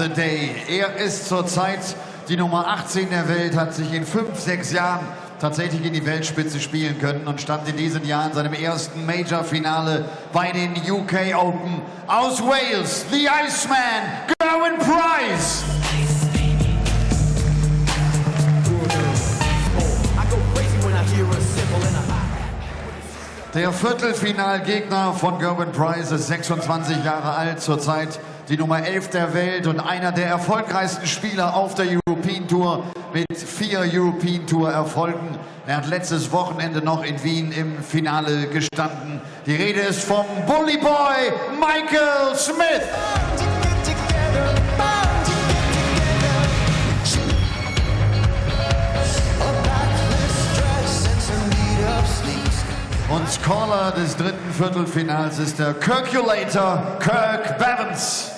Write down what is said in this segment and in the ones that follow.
the day. Er ist zurzeit die Nummer 18 der Welt, hat sich in 5, 6 Jahren tatsächlich in die Weltspitze spielen können und stand in diesem Jahr in seinem ersten Major-Finale bei den UK Open. Aus Wales, the Iceman, Gerwyn Price. Der Viertelfinalgegner von Gerwyn Price ist 26 Jahre alt, zurzeit die Nummer 11 der Welt und einer der erfolgreichsten Spieler auf der European Tour mit 4 European Tour Erfolgen. Er hat letztes Wochenende noch in Wien im Finale gestanden. Die Rede ist vom Bully Boy Michael Smith. Und Caller des dritten Viertelfinals ist der Calculator Kirk Bevins.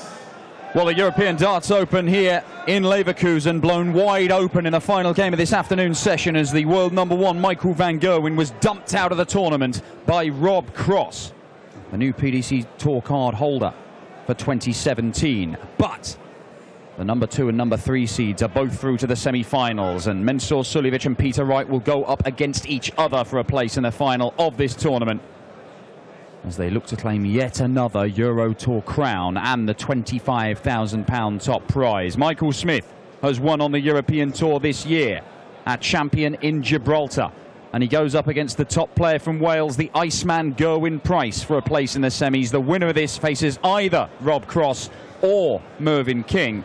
Well, the European Darts Open here in Leverkusen blown wide open in the final game of this afternoon's session as the world #1 Michael van Gerwen was dumped out of the tournament by Rob Cross, the new PDC Tour card holder for 2017. But the number 2 and number 3 seeds are both through to the semi-finals, and Mensur Suljovic and Peter Wright will go up against each other for a place in the final of this tournament as they look to claim yet another Euro Tour crown and the £25,000 top prize. Michael Smith has won on the European Tour this year at Champion in Gibraltar, and he goes up against the top player from Wales, the Iceman Gerwyn Price, for a place in the semis. The winner of this faces either Rob Cross or Mervyn King.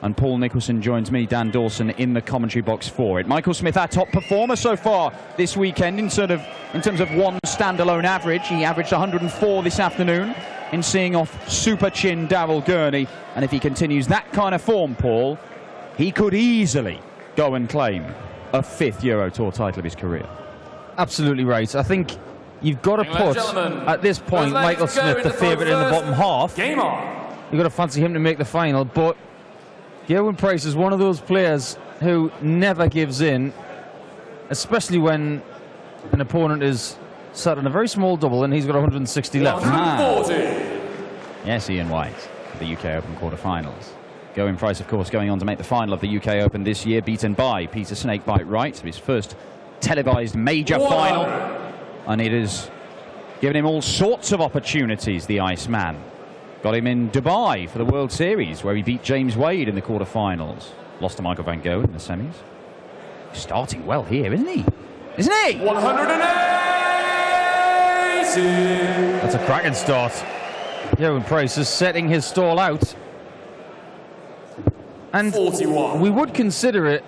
And Paul Nicholson joins me, Dan Dawson, in the commentary box for it. Michael Smith, our top performer so far this weekend in terms of one standalone average. He averaged 104 this afternoon in seeing off super chin Daryl Gurney. And if he continues that kind of form, Paul, he could easily go and claim a 5th Euro Tour title of his career. Absolutely right. I think you've got to put, at this point, Michael Smith, the favourite in the bottom half. Game on. You've got to fancy him to make the final, but Gerwyn Price is one of those players who never gives in, especially when an opponent is sat on a very small double and he's got 160 left. Yes, Ian White, the UK Open quarter-finals. Gerwyn Price, of course, going on to make the final of the UK Open this year, beaten by Peter Snakebite Wright, his first televised major final. And it has given him all sorts of opportunities, the Iceman. Got him in Dubai for the World Series, where he beat James Wade in the quarter-finals. Lost to Michael van Gerwen in the semis. Starting well here, isn't he? Isn't he? 180! That's a cracking start. Gerwyn Price is setting his stall out. And 41. We would consider it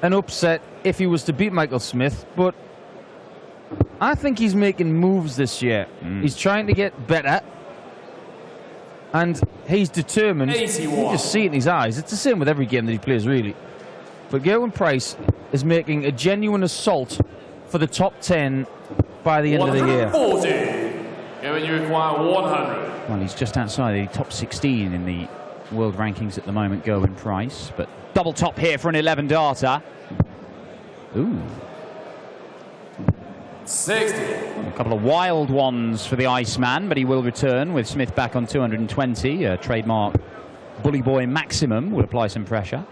an upset if he was to beat Michael Smith, but I think he's making moves this year. He's trying to get better. And he's determined. 81. You just see it in his eyes. It's the same with every game that he plays, really. But Gerwyn Price is making a genuine assault for the top 10 by the end of the year. 140. Gerwyn, you require 100. Well, he's just outside the top 16 in the world rankings at the moment, Gerwyn Price. But double top here for an 11-darter. Ooh. 60. A couple of wild ones for the Iceman, but he will return with Smith back on 220. Trademark Bully Boy maximum will apply some pressure.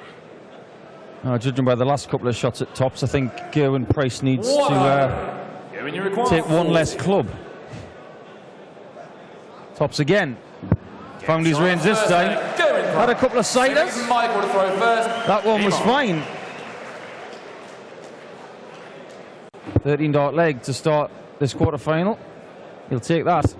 Judging by the last couple of shots at tops, I think Gerwyn Price needs to take one less club. Tops again. Found his range this time. Had a couple of siders. Michael to throw first. That one was fine. 13-dart leg to start this quarter-final. He'll take that.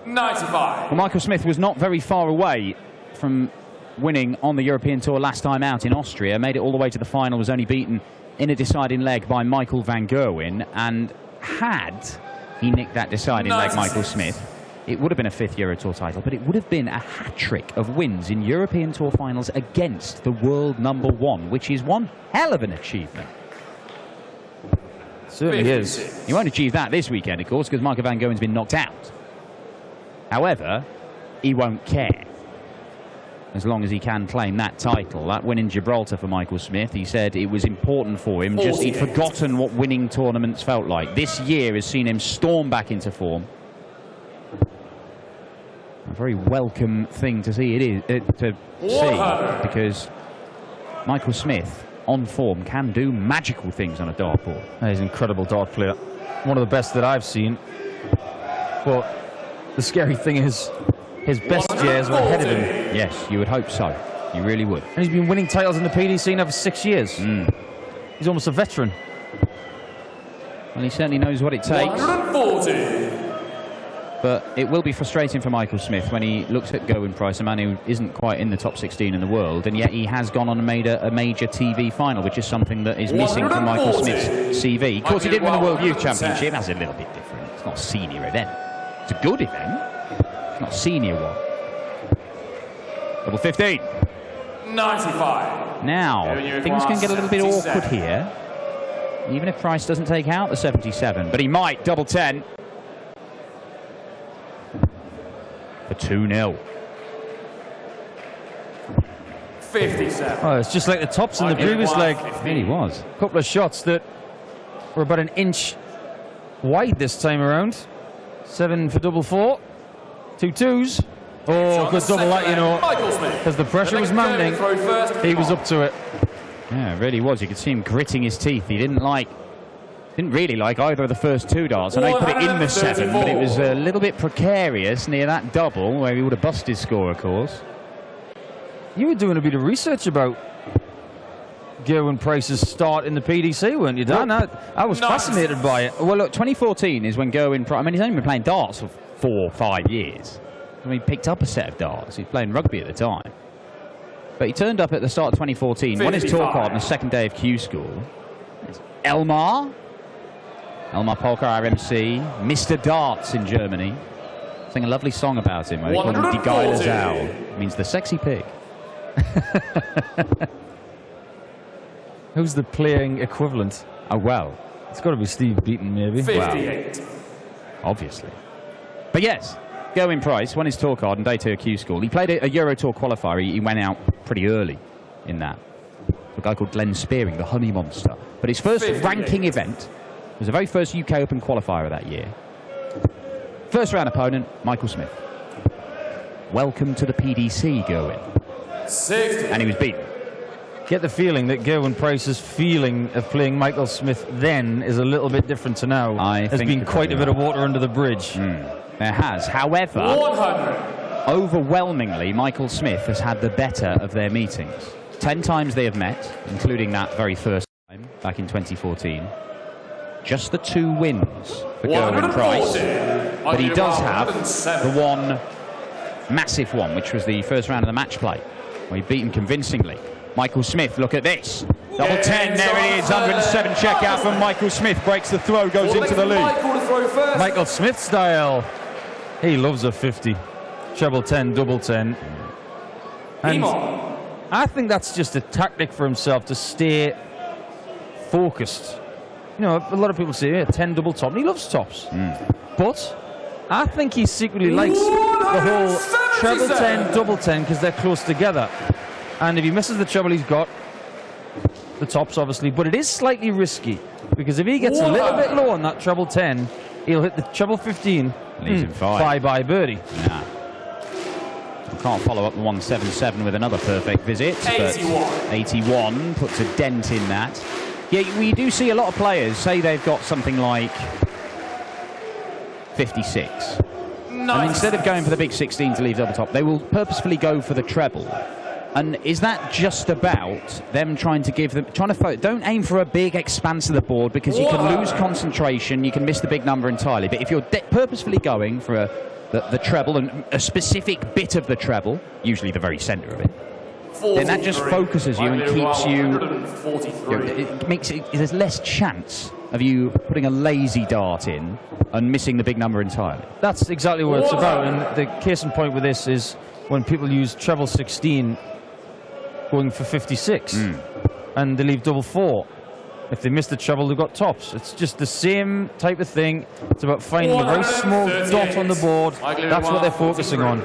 95. Well, Michael Smith was not very far away from winning on the European Tour last time out in Austria. Made it all the way to the final, was only beaten in a deciding leg by Michael van Gerwen. And had he nicked that deciding leg, Michael Smith, it would have been a 5th Euro Tour title, but it would have been a hat-trick of wins in European Tour finals against the world #1, which is one hell of an achievement. Certainly is. He won't achieve that this weekend, of course, because Michael van Gerwen's been knocked out. However, he won't care as long as he can claim that title. That win in Gibraltar for Michael Smith, he said it was important for him. Just he'd forgotten what winning tournaments felt like. This year has seen him storm back into form. very welcome thing to see. It is to see, because Michael Smith, on form, can do magical things on a dartboard. He's an incredible dart player. One of the best that I've seen. But the scary thing is, his best years were ahead of him. Yes, you would hope so. You really would. And he's been winning titles in the PDC now for 6 years. He's almost a veteran. Well, he certainly knows what it takes. 140. But it will be frustrating for Michael Smith when he looks at Gerwyn Price, a man who isn't quite in the top 16 in the world, and yet he has gone on and made a major TV final, which is something that is missing from Michael Smith's CV. Of course, he did win the World Youth Championship. That's a little bit different. It's not a senior event. It's a good event. It's not a senior one. Double 15. 95. Now, things can get a little bit awkward here, even if Price doesn't take out the 77, but he might. Double 10. For 2-0. 57. Oh, it's just like the tops in the previous leg. It really was. A couple of shots that were about an inch wide this time around. 7 for double 4. 2 twos. Oh, good double that, you know. As the pressure was mounting, he was up to it. Yeah, it really was. You could see him gritting his teeth. He didn't really like either of the first 2 darts. I know he put it in the 7, but it was a little bit precarious near that double, where he would have busted his score, of course. You were doing a bit of research about Gerwyn Price's start in the PDC, weren't you, Dan? I was fascinated by it. Well, look, 2014 is when Gerwyn Price... I mean, he's only been playing darts for 4 or 5 years. I mean, he picked up a set of darts. He was playing rugby at the time. But he turned up at the start of 2014, won his tour card on the second day of Q School. It's Elmar Polka, RMC, Mr. Darts in Germany. Sang a lovely song about him where he called him Die Geile Sau. It means the sexy pig. Who's the playing equivalent? Oh, well. It's got to be Steve Beaton, maybe. 58. Well, obviously. But yes, Gerwyn Price won his tour card on day 2 of Q School. He played a Euro Tour qualifier. He went out pretty early in that. A guy called Glenn Spearing, the Honey Monster. But his first ranking event was the very first UK Open qualifier of that year. First round opponent, Michael Smith. Welcome to the PDC, Gerwyn. 60. And he was beaten. Get the feeling that Gerwyn Price's feeling of playing Michael Smith then is a little bit different to now. There's been quite a bit of water under the bridge. There has. However, 100. overwhelmingly, Michael Smith has had the better of their meetings. 10 times they have met, including that very first time back in 2014. Just the 2 wins for Gerwyn Price. But he does have the one massive one, which was the first round of the match play, where he beat him convincingly. Michael Smith, look at this. Double 10, there it is. 107 checkout from Michael Smith. Breaks the throw, goes into the lead. Michael Smith style. He loves a 50. Treble 10, double 10. And I think that's just a tactic for himself to stay focused. You know, a lot of people say, yeah, 10 double top, and he loves tops. But I think he secretly likes the whole treble 10, double 10, because they're close together. And if he misses the treble, he's got the tops, obviously. But it is slightly risky, because if he gets a little bit low on that treble 10, he'll hit the treble 15. Leaves him 5. Bye-bye birdie. Nah. Can't follow up the 177 with another perfect visit. 81. But 81 puts a dent in that. Yeah, we do see a lot of players say they've got something like 56. And instead of going for the big 16 to leave double top, they will purposefully go for the treble. And is that just about them trying to don't aim for a big expanse of the board, because you can lose concentration, you can miss the big number entirely. But if you're purposefully going for the treble, and a specific bit of the treble, usually the very centre of it, then that just focuses you and keeps you. It makes it. There's less chance of you putting a lazy dart in and missing the big number entirely. That's exactly what it's about. And the case in point with this is when people use treble 16 going for 56 and they leave double 4. If they miss the treble, they've got tops. It's just the same type of thing. It's about finding a very small dot on the board. That's what they're focusing on.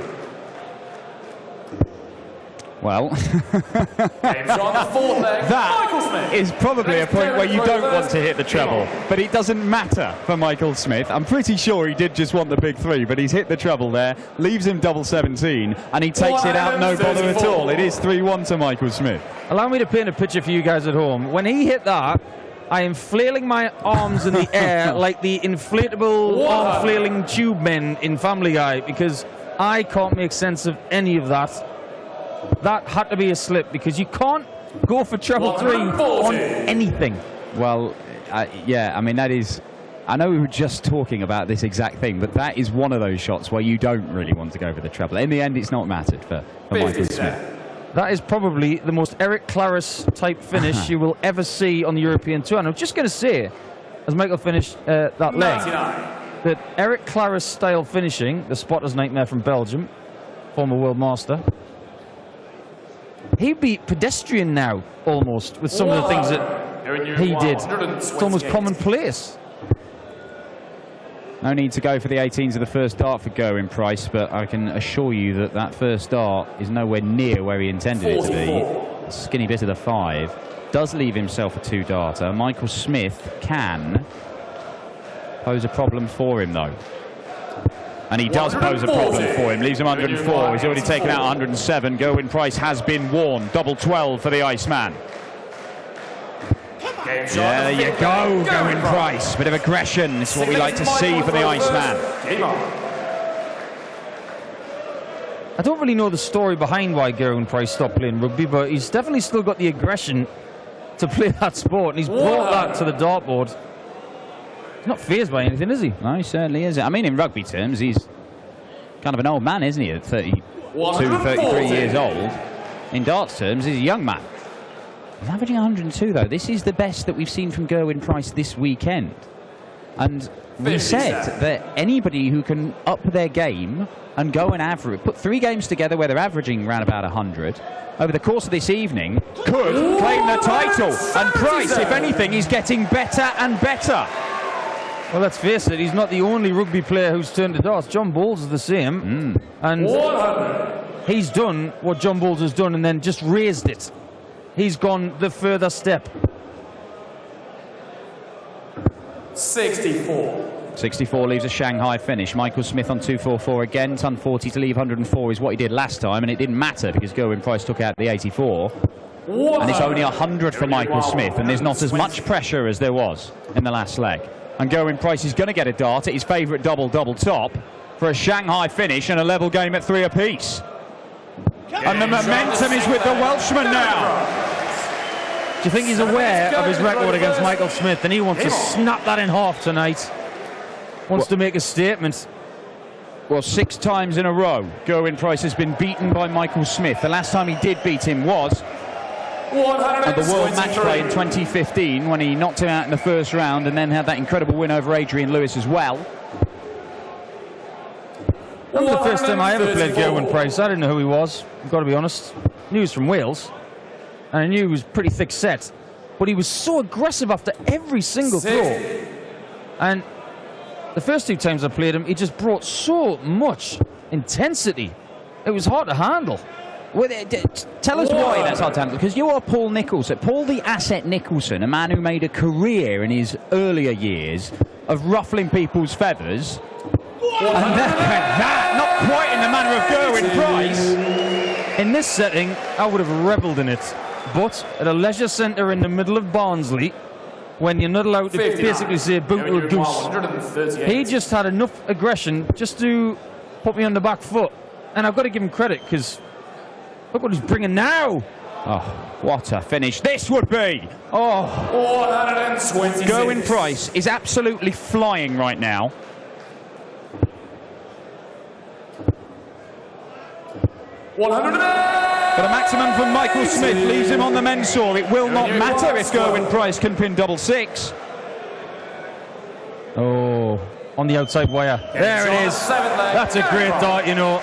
Well, Game's on the fourth leg. Michael Smith. that is probably a point where you don't want to hit the treble. But it doesn't matter for Michael Smith. I'm pretty sure he did just want the big three, but he's hit the treble there, leaves him double 17, and he takes it out no bother at all. It is 3-1 to Michael Smith. Allow me to paint a picture for you guys at home. When he hit that, I am flailing my arms in the air like the inflatable arm flailing tube men in Family Guy, because I can't make sense of any of that. That had to be a slip, because you can't go for treble 3 on anything. Well, yeah, I mean, that is... I know we were just talking about this exact thing, but that is one of those shots where you don't really want to go for the treble. In the end, it's not mattered for Michael Smith. That is probably the most Eric Claris type finish you will ever see on the European Tour. And I'm just going to say, as Michael finished that leg, that Eric Claris style finishing, the spotter's nightmare from Belgium, former world master, he'd be pedestrian now, almost, with some of the things that he did. It's almost commonplace. No need to go for the 18s of the first dart for Gerwyn Price, but I can assure you that that first dart is nowhere near where he intended it to be. A skinny bit of the 5. Does leave himself a 2-darter. Michael Smith can pose a problem for him, though. And he does pose a problem for him. Leaves him 104. He's already taken out 107. Gerwyn Price has been warned. Double 12 for the Iceman. Yeah, there you go, Gerwyn Price. Bit of aggression. It's what we like to see from the Iceman. I don't really know the story behind why Gerwyn Price stopped playing rugby, but he's definitely still got the aggression to play that sport, and he's brought that to the dartboard. He's not fazed by anything, is he? No, he certainly isn't. I mean, in rugby terms, he's kind of an old man, isn't he, at 32, 33 years old. In darts terms, he's a young man. He's averaging 102, though. This is the best that we've seen from Gerwyn Price this weekend. And we said that anybody who can up their game and go and average, put 3 games together where they're averaging around about 100, over the course of this evening, could claim the title. And Price, if anything, is getting better and better. Well, let's face it, he's not the only rugby player who's turned to darts. John Bowles is the same. And he's done what John Bowles has done and then just raised it. He's gone the further step. 64. 64 leaves a Shanghai finish. Michael Smith on 244 again. Ton 40 to leave 104 is what he did last time, and it didn't matter because Gerwyn Price took out the 84. And it's only 100 for Michael Smith, and there's not as much pressure as there was in the last leg. And Gerwyn Price is going to get a dart at his favourite double top for a Shanghai finish and a level game at 3 apiece. And the momentum is with the Welshman now. Do you think he's aware of his record against Michael Smith and he wants to snap that in half tonight? Wants to make a statement. Well, 6 times in a row, Gerwyn Price has been beaten by Michael Smith. The last time he did beat him was at the World Match Play in 2015 when he knocked him out in the first round and then had that incredible win over Adrian Lewis as well. That was the first time I ever played Gerwyn Price. I didn't know who he was, I've got to be honest. I knew he was from Wales, and I knew he was pretty thick set, but he was so aggressive after every single throw. And the first 2 times I played him, he just brought so much intensity. It was hard to handle. Well, tell us why that's hard to handle, because you are Paul Nicholson, Paul the Asset Nicholson, a man who made a career in his earlier years of ruffling people's feathers. And look at that, not quite in the manner of Gerwyn Price. In this setting, I would have revelled in it. But at a leisure centre in the middle of Barnsley, when you're not allowed to basically say boot or goose, he just had enough aggression just to put me on the back foot. And I've got to give him credit, because look what he's bringing now. Oh, what a finish this would be. Oh, 126. Gerwyn Price is absolutely flying right now. But a maximum from Michael Smith leaves him on the men's tour. It will not matter if Gerwyn Price can pin double 6. Oh, on the outside wire. There it is. That's a great dart, you know.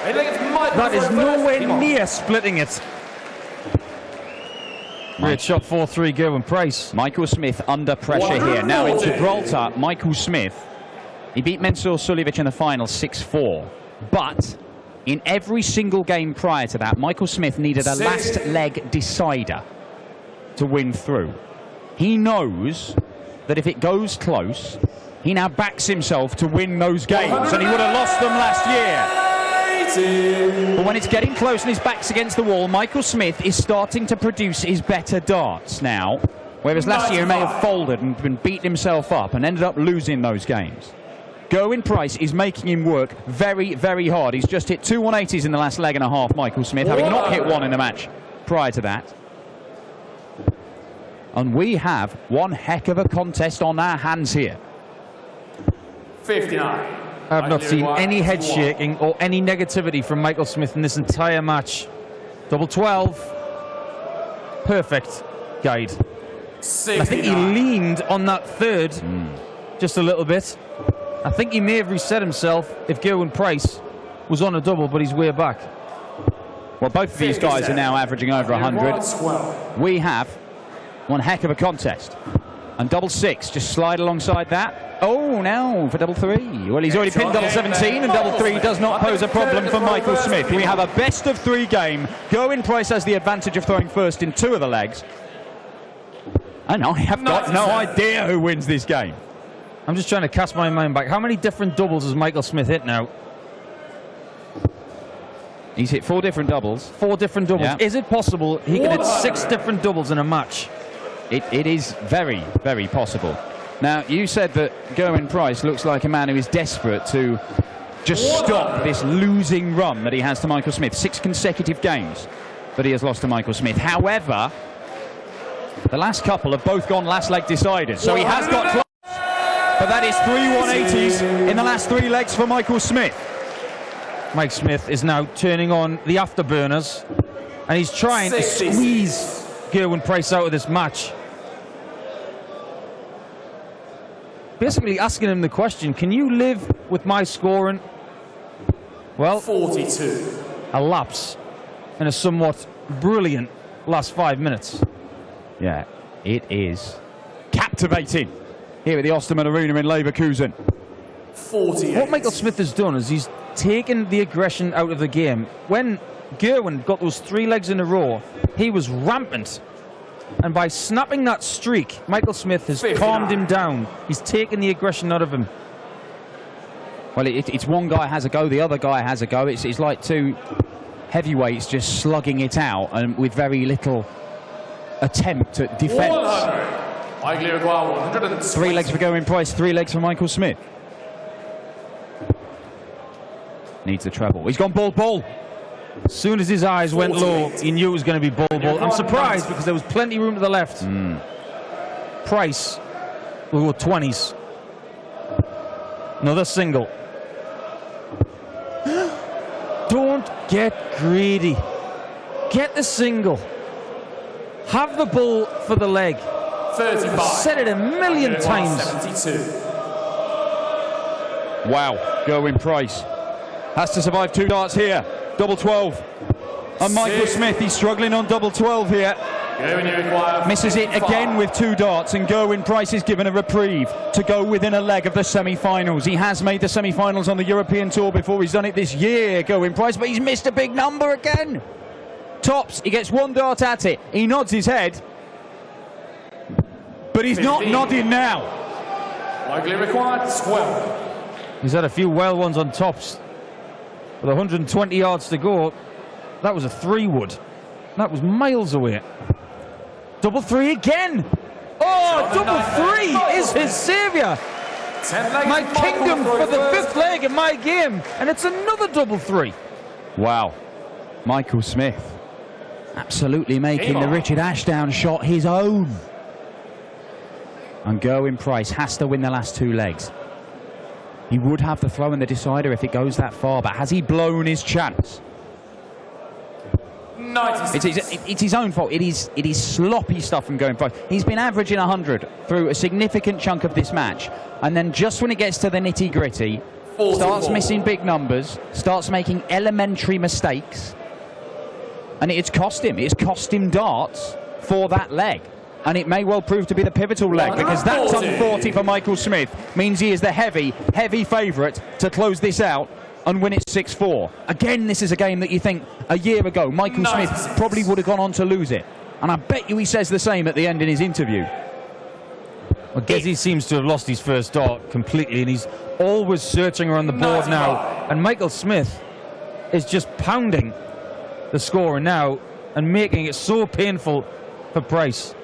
That is nowhere near splitting it. Great shot, 4-3, Gerwyn Price. Michael Smith under pressure here. Now in Gibraltar, Michael Smith, he beat Mensur Suljovic in the final 6-4. But In every single game prior to that, Michael Smith needed a last leg decider to win through. He knows that if it goes close, he now backs himself to win those games, and he would have lost them last year. But when it's getting close and his back's against the wall, Michael Smith is starting to produce his better darts now, whereas last year he may have folded and been beating himself up and ended up losing those games. Gerwyn Price is making him work very, very hard. He's just hit 2 180s in the last leg and a half, Michael Smith, having not hit one in the match prior to that. And we have one heck of a contest on our hands here. 59. I've not seen any head shaking or any negativity from Michael Smith in this entire match. Double 12. Perfect guide. 69. I think he leaned on that third just a little bit. I think he may have reset himself if Gerwyn Price was on a double, but he's way back. Well, both of these guys are now averaging over 100. We have one heck of a contest. And double 6, just slide alongside that. Oh, now for double 3. Well, he's already pinned double 17, and double 3 does not pose a problem for Michael Smith. We have a best of 3 game. Gerwyn Price has the advantage of throwing first in 2 of the legs. And I have got no idea who wins this game. I'm just trying to cast my mind back. How many different doubles has Michael Smith hit now? He's hit 4 different doubles. 4 different doubles. Yeah. Is it possible he can hit 6 different doubles in a match? It is very, very possible. Now, you said that Gerwyn Price looks like a man who is desperate to just stop this losing run that he has to Michael Smith. 6 consecutive games that he has lost to Michael Smith. However, the last couple have both gone last leg deciders, so he has got close. But that is 3 180s in the last 3 legs for Michael Smith. Mike Smith is now turning on the afterburners, and he's trying to squeeze Gerwyn Price out of this match. Basically asking him the question, can you live with my scoring? Well, 42. a lapse in a somewhat brilliant last 5 minutes. Yeah, it is captivating here at the Osterman Arena in Leverkusen. 48. What Michael Smith has done is he's taken the aggression out of the game. When Gerwyn got those 3 legs in a row, he was rampant. And by snapping that streak, Michael Smith has 59. calmed him down. He's taken the aggression out of him. Well, it's one guy has a go, the other guy has a go. It's like 2 heavyweights just slugging it out and with very little attempt at defence. 3 legs for Gerwyn Price, 3 legs for Michael Smith. Needs the treble. He's gone ball. As soon as his eyes went low, he knew it was going to be ball. I'm surprised because there was plenty of room to the left. Price will go 20s. Another single. Don't get greedy. Get the single. Have the ball for the leg. 35. Said it a million times. 72. Wow, Gerwyn Price has to survive 2 darts here. Double 12. And Michael Smith, he's struggling on double 12 here. Misses it again with 2 darts, and Gerwyn Price is given a reprieve to go within a leg of the semi-finals. He has made the semi-finals on the European Tour before. He's done it this year, Gerwyn Price, but he's missed a big number again. Tops, he gets 1 dart at it. He nods his head, but he's 15. Not nodding now. Likely required 12. He's had a few wild ones on tops. With 120 yards to go, that was a 3-wood. That was miles away. Double 3 again. Oh, double 3 is his saviour. My kingdom for the 5th leg of my game. And it's another double 3. Wow. Michael Smith absolutely making the Richard Ashdown shot his own. And Gerwyn Price has to win the last 2 legs. He would have the throw in the decider if it goes that far, but has he blown his chance? It's his own fault. It is sloppy stuff from Gerwyn Price. He's been averaging 100 through a significant chunk of this match, and then just when it gets to the nitty-gritty, starts missing big numbers, starts making elementary mistakes, and it's cost him. It's cost him darts for that leg. And it may well prove to be the pivotal leg, because that ton 40 for Michael Smith means he is the heavy favourite to close this out and win it 6-4. Again, this is a game that you think a year ago Michael Smith probably would have gone on to lose it. And I bet you he says the same at the end in his interview. Well, Gezi seems to have lost his first dart completely, and he's always searching around the board now. And Michael Smith is just pounding the scorer now and making it so painful for Price.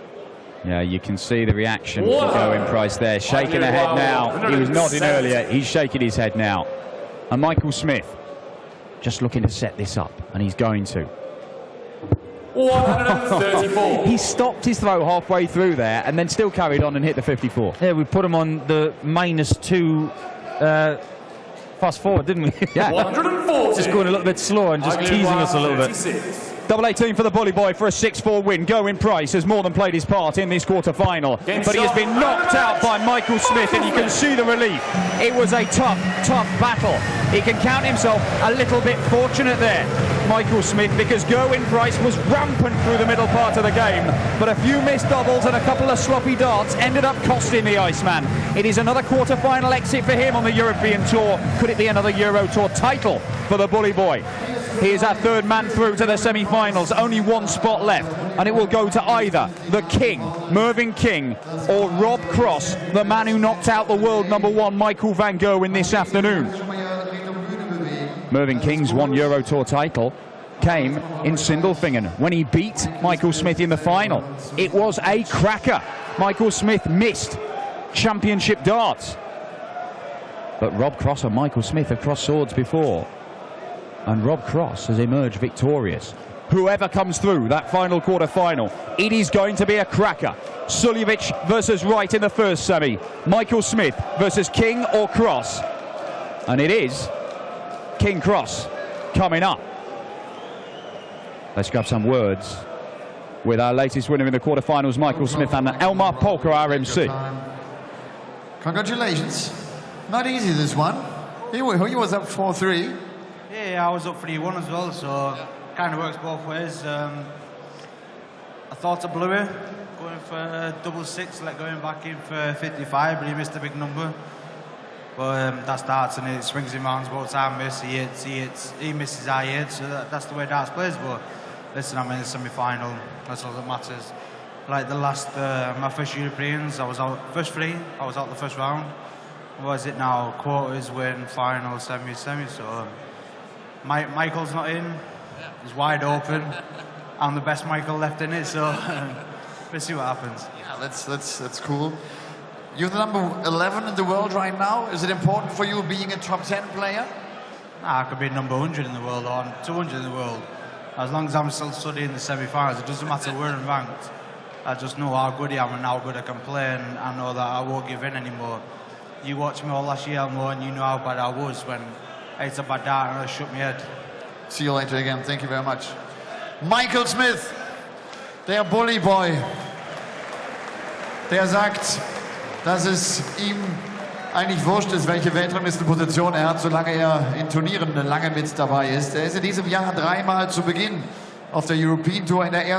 Yeah, you can see the reaction from Gerwyn Price there, shaking her head now. He was nodding earlier, he's shaking his head now. And Michael Smith just looking to set this up, and he's going to. 134. He stopped his throw halfway through there and then still carried on and hit the 54. Yeah, we put him on the -2 fast forward, didn't we? Yeah. 140. Just going a little bit slower and just teasing us a little bit. 18 for the Bully Boy for a 6-4 win. Gerwyn Price has more than played his part in this quarter-final, but he has been knocked out by Michael Smith, and you can see the relief. It was a tough battle. He can count himself a little bit fortunate there, Michael Smith, because Gerwyn Price was rampant through the middle part of the game, but a few missed doubles and a couple of sloppy darts ended up costing the Iceman. It is another quarter-final exit for him on the European Tour. Could it be another Euro Tour title for the Bully Boy? He is our third man through to the semi-finals. Only one spot left, and it will go to either the King, Mervyn King, or Rob Cross, the man who knocked out the world #1 Michael van Gerwen this afternoon. Mervyn King's one Euro Tour title came in Sindelfingen when he beat Michael Smith in the final. It was a cracker. Michael Smith missed championship darts, but Rob Cross and Michael Smith have crossed swords before, and Rob Cross has emerged victorious. Whoever comes through that final quarter-final, it is going to be a cracker. Suljovic versus Wright in the first semi. Michael Smith versus King or Cross. And it is King Cross coming up. Let's grab some words with our latest winner in the quarter-finals, Michael Smith, and Elmar Polka, our MC. Congratulations. Not easy, this one. He was up 4-3. Yeah, I was up 3-1 as well, so kind of works both ways. I thought I blew it, going for double six, going back in for 55, but he missed a big number. But that's darts, and it swings in rounds both times. Miss, he hits, he misses, I hit. So that's the way darts plays. But listen, I'm in the semi-final. That's all that matters. Like the last, my first Europeans, I was out first three. I was out the first round. What is it now? Quarters, win, final, semi. So Michael's not in. He's wide open. I'm the best Michael left in it. So we'll see what happens. Yeah, that's cool. You're the number 11 in the world right now. Is it important for you being a top 10 player? Nah, I could be number 100 in the world or 200 in the world. As long as I'm still studying the semi-finals, it doesn't matter where I'm ranked. I just know how good I am and how good I can play, and I know that I won't give in anymore. You watched me all last year, Elmo, and you know how bad I was when I hit a bad dart and I shook my head. See you later again. Thank you very much. Michael Smith, der Bully Boy, der sagt, dass es ihm eigentlich wurscht ist, welche Weltranglistenposition er hat, solange er in Turnieren lange mit dabei ist. Er ist in diesem Jahr dreimal zu Beginn auf der European Tour in der ersten